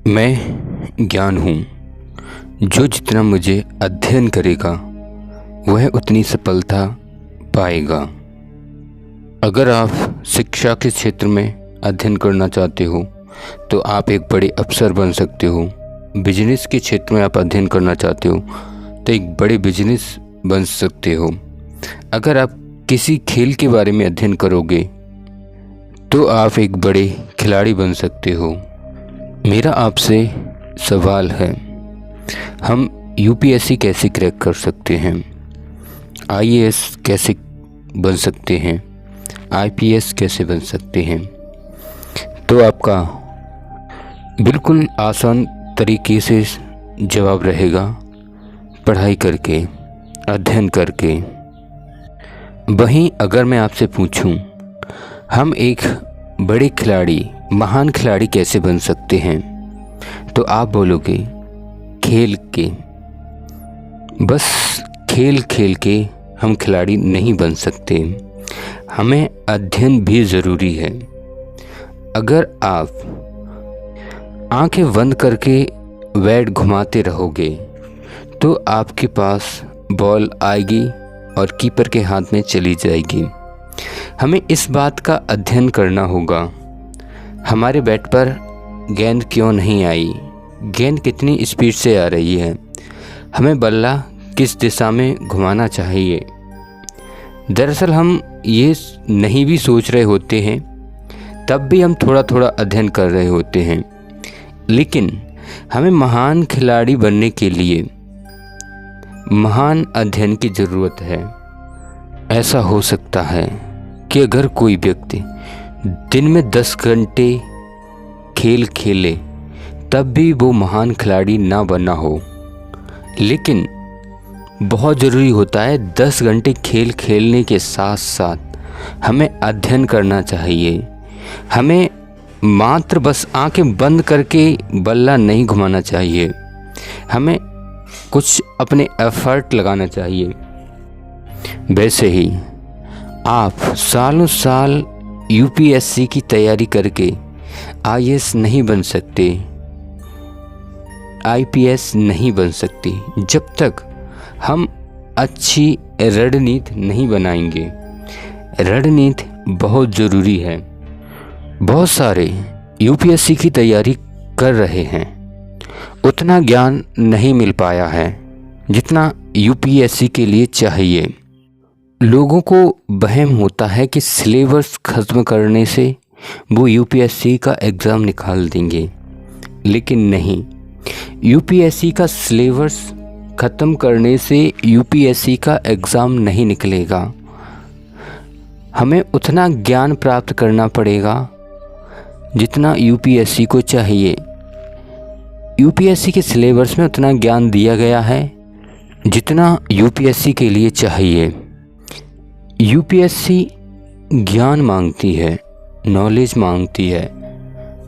मैं ज्ञान हूँ। जो जितना मुझे अध्ययन करेगा वह उतनी सफलता पाएगा। अगर आप शिक्षा के क्षेत्र में अध्ययन करना चाहते हो तो आप एक बड़े अफसर बन सकते हो। बिजनेस के क्षेत्र में आप अध्ययन करना चाहते हो तो एक बड़े बिजनेस बन सकते हो। अगर आप किसी खेल के बारे में अध्ययन करोगे तो आप एक बड़े खिलाड़ी बन सकते हो। मेरा आपसे सवाल है, हम यूपीएससी कैसे क्रैक कर सकते हैं, आईएएस कैसे बन सकते हैं, आईपीएस कैसे बन सकते हैं? तो आपका बिल्कुल आसान तरीके से जवाब रहेगा, पढ़ाई करके, अध्ययन करके। वहीं अगर मैं आपसे पूछूं, हम एक बड़े खिलाड़ी, महान खिलाड़ी कैसे बन सकते हैं, तो आप बोलोगे खेल के। बस खेल खेल के हम खिलाड़ी नहीं बन सकते, हमें अध्ययन भी ज़रूरी है। अगर आप आंखें बंद करके बैट घुमाते रहोगे तो आपके पास बॉल आएगी और कीपर के हाथ में चली जाएगी। हमें इस बात का अध्ययन करना होगा, हमारे बैट पर गेंद क्यों नहीं आई, गेंद कितनी स्पीड से आ रही है, हमें बल्ला किस दिशा में घुमाना चाहिए। दरअसल हम ये नहीं भी सोच रहे होते हैं, तब भी हम थोड़ा थोड़ा अध्ययन कर रहे होते हैं। लेकिन हमें महान खिलाड़ी बनने के लिए महान अध्ययन की ज़रूरत है। ऐसा हो सकता है कि अगर कोई व्यक्ति दिन में 10 घंटे खेल खेले तब भी वो महान खिलाड़ी ना बना हो। लेकिन बहुत ज़रूरी होता है 10 घंटे खेल खेलने के साथ साथ हमें अध्ययन करना चाहिए। हमें मात्र बस आंखें बंद करके बल्ला नहीं घुमाना चाहिए, हमें कुछ अपने एफर्ट लगाना चाहिए। वैसे ही आप सालों साल यूपीएससी की तैयारी करके आईएएस नहीं बन सकते, आईपीएस नहीं बन सकते जब तक हम अच्छी रणनीति नहीं बनाएंगे। रणनीति बहुत ज़रूरी है। बहुत सारे यूपीएससी की तैयारी कर रहे हैं, उतना ज्ञान नहीं मिल पाया है जितना यूपीएससी के लिए चाहिए। लोगों को वहम होता है कि सिलेबस ख़त्म करने से वो यूपीएससी का एग्ज़ाम निकाल देंगे, लेकिन नहीं, यूपीएससी का सिलेबस ख़त्म करने से यूपीएससी का एग्ज़ाम नहीं निकलेगा। हमें उतना ज्ञान प्राप्त करना पड़ेगा जितना यूपीएससी को चाहिए। यूपीएससी के सिलेबस में उतना ज्ञान दिया गया है जितना यूपीएससी के लिए चाहिए। यूपीएससी ज्ञान मांगती है, नॉलेज मांगती है,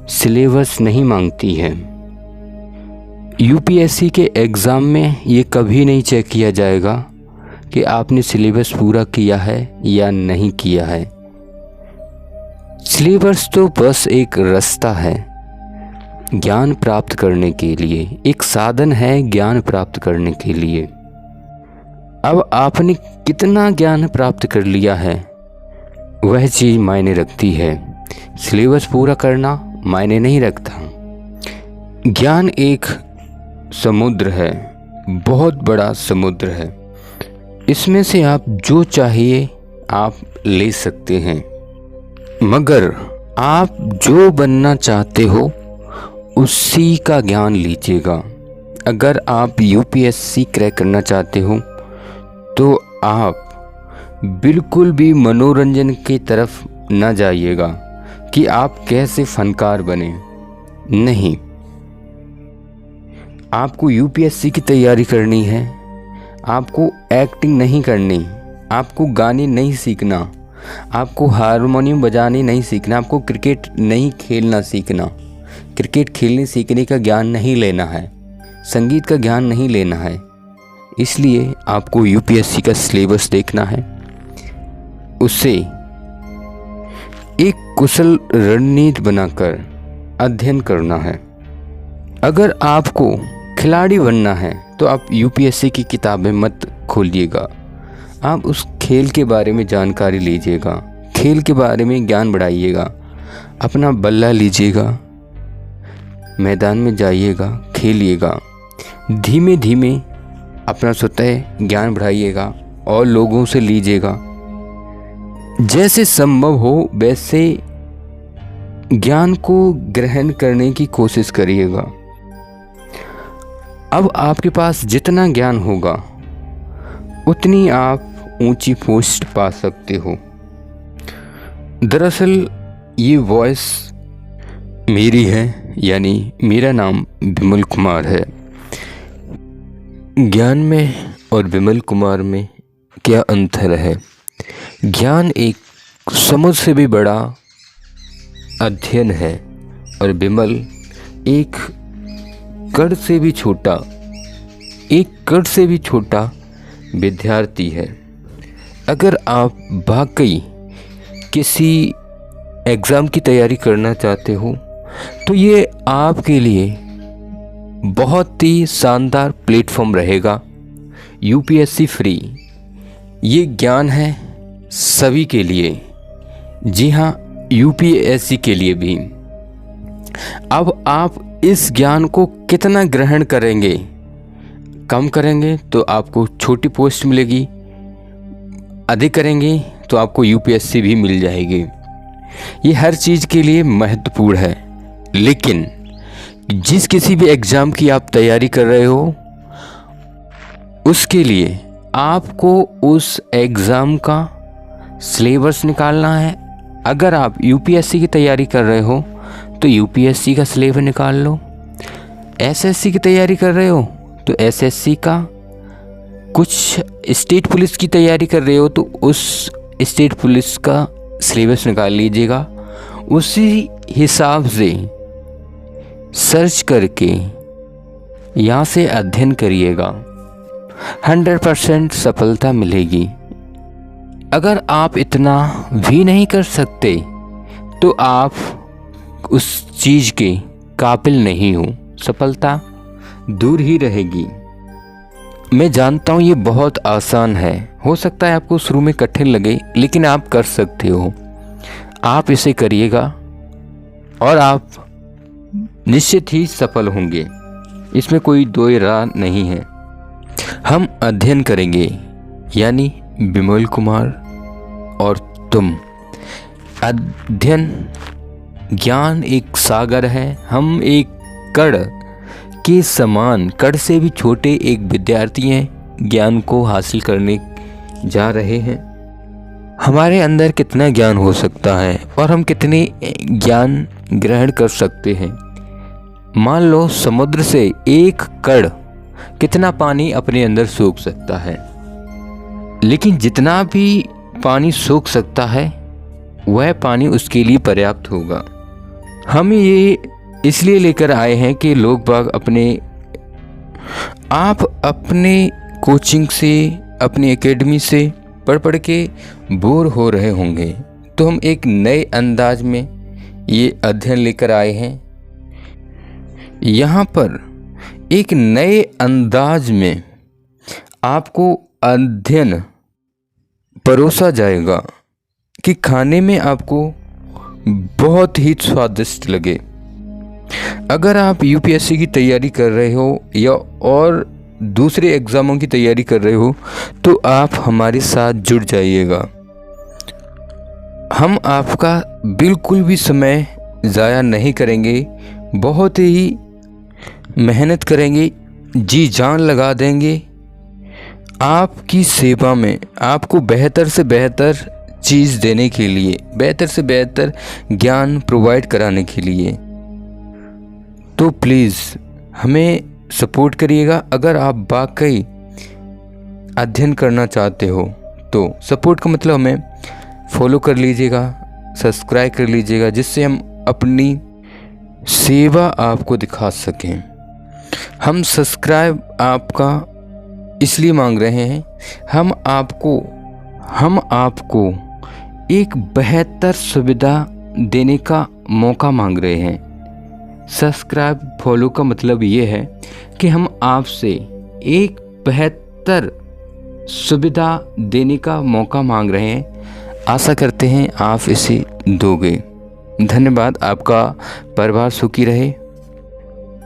सिलेबस नहीं मांगती है। यूपीएससी के एग्ज़ाम में ये कभी नहीं चेक किया जाएगा कि आपने सिलेबस पूरा किया है या नहीं किया है। सिलेबस तो बस एक रास्ता है ज्ञान प्राप्त करने के लिए, एक साधन है ज्ञान प्राप्त करने के लिए। अब आपने कितना ज्ञान प्राप्त कर लिया है वह चीज़ मायने रखती है, सिलेबस पूरा करना मायने नहीं रखता। ज्ञान एक समुद्र है, बहुत बड़ा समुद्र है, इसमें से आप जो चाहिए आप ले सकते हैं। मगर आप जो बनना चाहते हो उसी का ज्ञान लीजिएगा। अगर आप यूपीएससी क्रैक करना चाहते हो तो आप बिल्कुल भी मनोरंजन की तरफ ना जाइएगा कि आप कैसे फनकार बने। नहीं, आपको यूपीएससी की तैयारी करनी है। आपको एक्टिंग नहीं करनी, आपको गाने नहीं सीखना, आपको हारमोनियम बजाने नहीं सीखना, आपको क्रिकेट नहीं खेलना सीखना, क्रिकेट खेलने सीखने का ज्ञान नहीं लेना है, संगीत का ज्ञान नहीं लेना है। इसलिए आपको यूपीएससी का सिलेबस देखना है, उससे एक कुशल रणनीति बनाकर अध्ययन करना है। अगर आपको खिलाड़ी बनना है तो आप यूपीएससी की किताबें मत खोलिएगा। आप उस खेल के बारे में जानकारी लीजिएगा, खेल के बारे में ज्ञान बढ़ाइएगा। अपना बल्ला लीजिएगा, मैदान में जाइएगा, खेलिएगा। धीमे धीमे अपना स्वतः ज्ञान बढ़ाइएगा और लोगों से लीजिएगा। जैसे संभव हो वैसे ज्ञान को ग्रहण करने की कोशिश करिएगा। अब आपके पास जितना ज्ञान होगा उतनी आप ऊंची पोस्ट पा सकते हो। दरअसल ये वॉइस मेरी है, यानी मेरा नाम विमल कुमार है। ज्ञान में और विमल कुमार में क्या अंतर है? ज्ञान एक समुद्र से भी बड़ा अध्ययन है और विमल एक कड़ से भी छोटा विद्यार्थी है। अगर आप वाकई किसी एग्ज़ाम की तैयारी करना चाहते हो तो ये आपके लिए बहुत ही शानदार प्लेटफॉर्म रहेगा। यूपीएससी फ्री ये ज्ञान है सभी के लिए, जी हाँ, यूपीएससी के लिए भी। अब आप इस ज्ञान को कितना ग्रहण करेंगे, कम करेंगे तो आपको छोटी पोस्ट मिलेगी, अधिक करेंगे तो आपको यूपीएससी भी मिल जाएगी। ये हर चीज़ के लिए महत्वपूर्ण है। लेकिन जिस किसी भी एग्ज़ाम की आप तैयारी कर रहे हो उसके लिए आपको उस एग्ज़ाम का सिलेबस निकालना है। अगर आप यूपीएससी की तैयारी कर रहे हो तो यूपीएससी का सिलेबस निकाल लो। एसएससी की तैयारी कर रहे हो तो एसएससी का, कुछ स्टेट पुलिस की तैयारी कर रहे हो तो उस स्टेट पुलिस का सिलेबस निकाल लीजिएगा। उसी हिसाब से सर्च करके यहाँ से अध्ययन करिएगा, 100% सफलता मिलेगी। अगर आप इतना भी नहीं कर सकते तो आप उस चीज़ के काबिल नहीं हो, सफलता दूर ही रहेगी। मैं जानता हूँ ये बहुत आसान है, हो सकता है आपको शुरू में कठिन लगे, लेकिन आप कर सकते हो। आप इसे करिएगा और आप निश्चित ही सफल होंगे, इसमें कोई दो राय नहीं है। हम अध्ययन करेंगे, यानी विमल कुमार और तुम। अध्ययन ज्ञान एक सागर है। हम एक कड़ के समान, कड़ से भी छोटे एक विद्यार्थी हैं, ज्ञान को हासिल करने जा रहे हैं। हमारे अंदर कितना ज्ञान हो सकता है और हम कितने ज्ञान ग्रहण कर सकते हैं। मान लो समुद्र से एक कण कितना पानी अपने अंदर सोख सकता है, लेकिन जितना भी पानी सोख सकता है वह पानी उसके लिए पर्याप्त होगा। हम ये इसलिए लेकर आए हैं कि लोग बाग आप अपने कोचिंग से, अपनी एकेडमी से पढ़ के बोर हो रहे होंगे, तो हम एक नए अंदाज में ये अध्ययन लेकर आए हैं। यहाँ पर एक नए अंदाज में आपको अध्ययन परोसा जाएगा कि खाने में आपको बहुत ही स्वादिष्ट लगे। अगर आप यूपीएससी की तैयारी कर रहे हो या और दूसरे एग्ज़ामों की तैयारी कर रहे हो तो आप हमारे साथ जुड़ जाइएगा। हम आपका बिल्कुल भी समय ज़ाया नहीं करेंगे, बहुत ही मेहनत करेंगे, जी जान लगा देंगे आपकी सेवा में, आपको बेहतर से बेहतर चीज़ देने के लिए, बेहतर से बेहतर ज्ञान प्रोवाइड कराने के लिए। तो प्लीज़ हमें सपोर्ट करिएगा। अगर आप वाकई अध्ययन करना चाहते हो तो सपोर्ट का मतलब हमें फॉलो कर लीजिएगा, सब्सक्राइब कर लीजिएगा, जिससे हम अपनी सेवा आपको दिखा सकें। हम सब्सक्राइब आपका इसलिए मांग रहे हैं, हम आपको एक बेहतर सुविधा देने का मौका मांग रहे हैं। सब्सक्राइब फॉलो का मतलब ये है कि हम आपसे एक बेहतर सुविधा देने का मौका मांग रहे हैं। आशा करते हैं आप इसे दोगे। धन्यवाद। आपका परिवार सुखी रहे,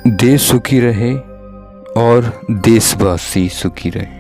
देश सुखी रहे और देशवासी सुखी रहे।